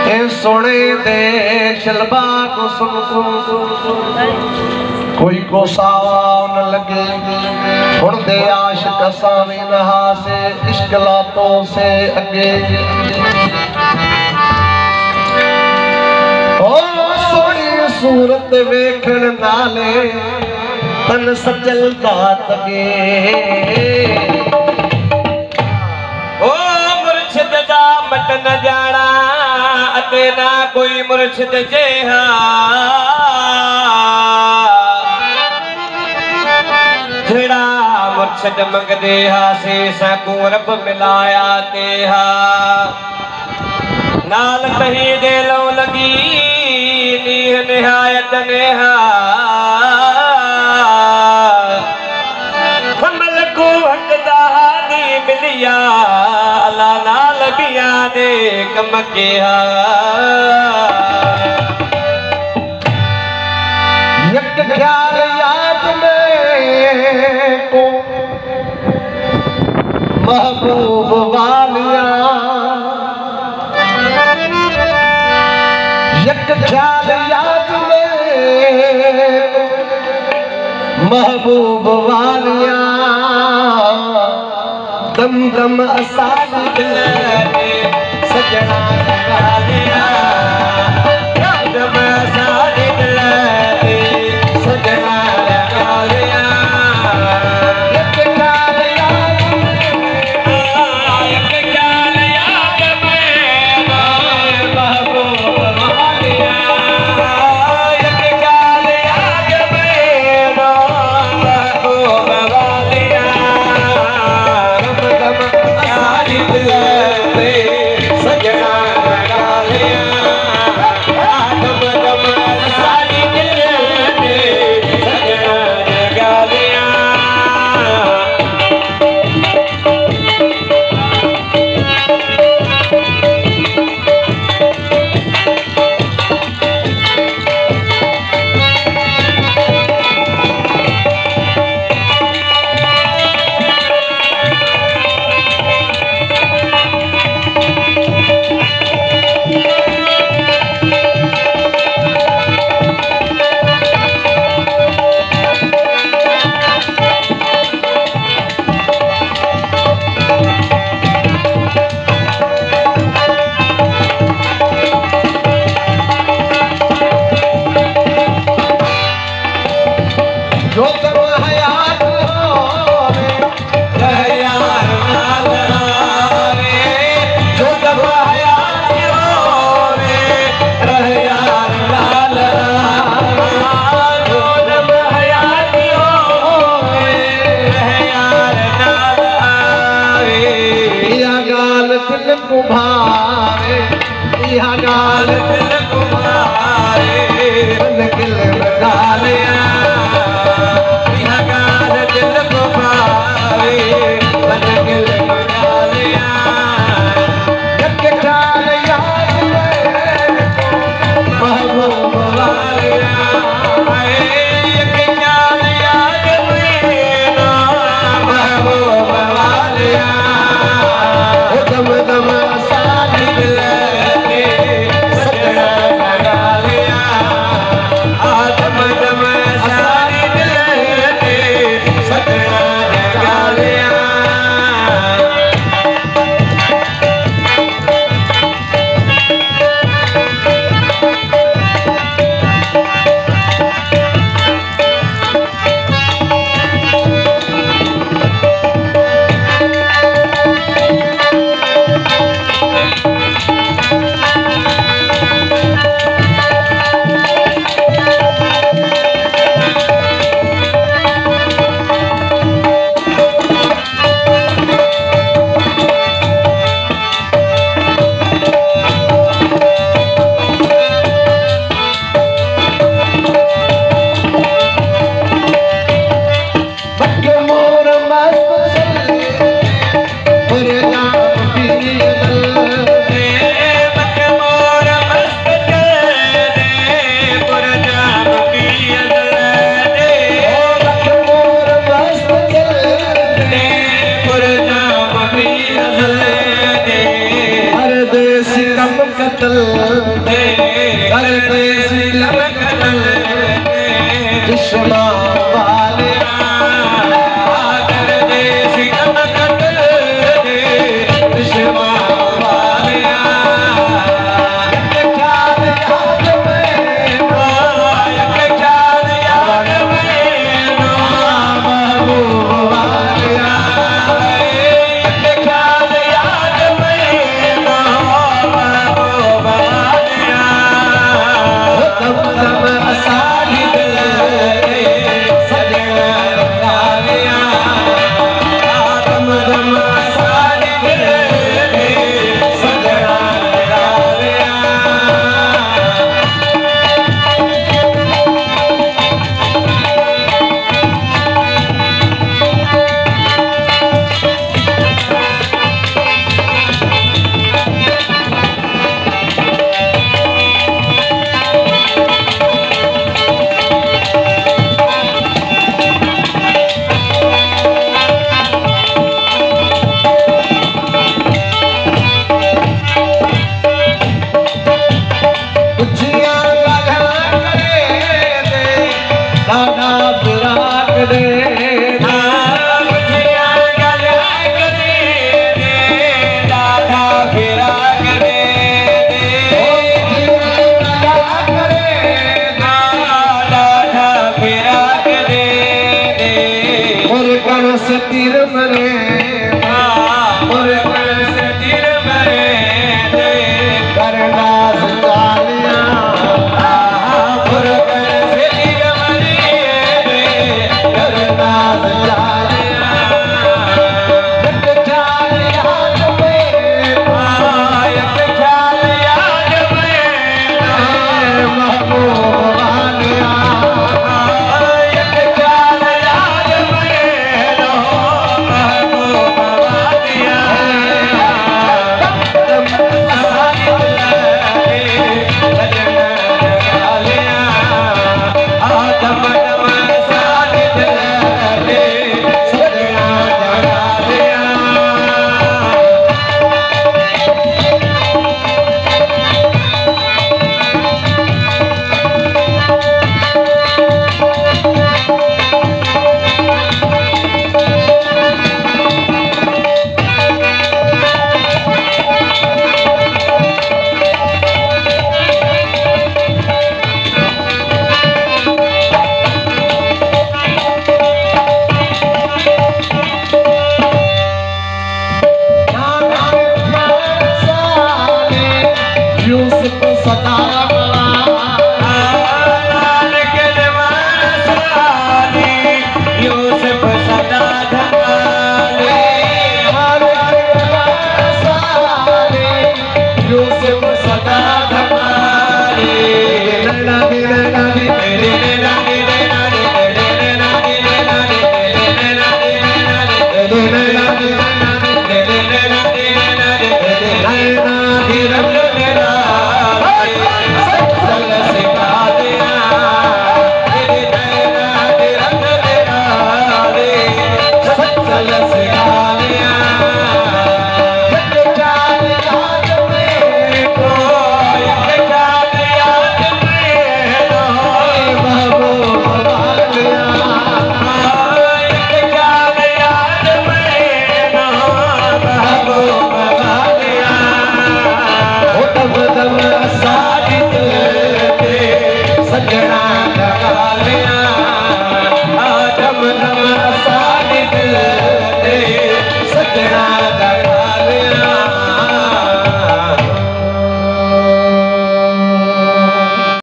सोने दे शलबा को सुन कोई को सावा न लगे हुण दे आशिक सावी नहा से इश्क लातों से अगे ओ सोनी सूरत वेखण नाले तन सजल दात गे ओ मुर्शिद दा मट न जाना अते ना कोई मुर्शिद जेहा जेड़ा मुर्शिद मंगदे हा से सकू रब मिलाया ते हा नाल कहीं दिलों लगी नीह निहायत नेहा कमल को हकदा दी मिलिया अला नाल बिया दे कम किया यक ख्याल याद में को महबूब वालिया यक ख्याल याद में महबूब वालिया दम दम असाद दिल सजना वालिया दम असाद दिल सजना वालिया यक ख्याल याद में महबूब वालिया यक ख्याल याद में महबूब वालिया दम दम असाद दिल सजना वालिया दम दम असाद दिल सजना वालिया जो तब हयात होवे रह यार नाल आवे जो तब हयात होवे रह यार नाल आवे जो तब हयात होवे रह यार नाल आवे या गाल दिल को भावे या गाल दिल को भावे मन दिल गालिया दिल को भावे मन दिल गालिया यक ख्याल याद में महबूब वालिया यक ख्याल याद में महबूब वालिया दम दम साथ दिल के सजना वालिया कतल करते सिलम कतल दुश्मन वाले करते सिलम कतल दुश्मन वाले ख्याल याद में ख्याल याद में महबूब वाले ख्याल याद में महबूब वाले दम दम असारी दिल सजना वालिया दम दम असारी दिल सजना वालिया तीर मरे और से तीर मरे करना सजालिया और से तीर मरे करना सजालिया ख्याल याद में ख्याल याद में महबूब वालिया ख्याल याद में सजना लगा लिया आदम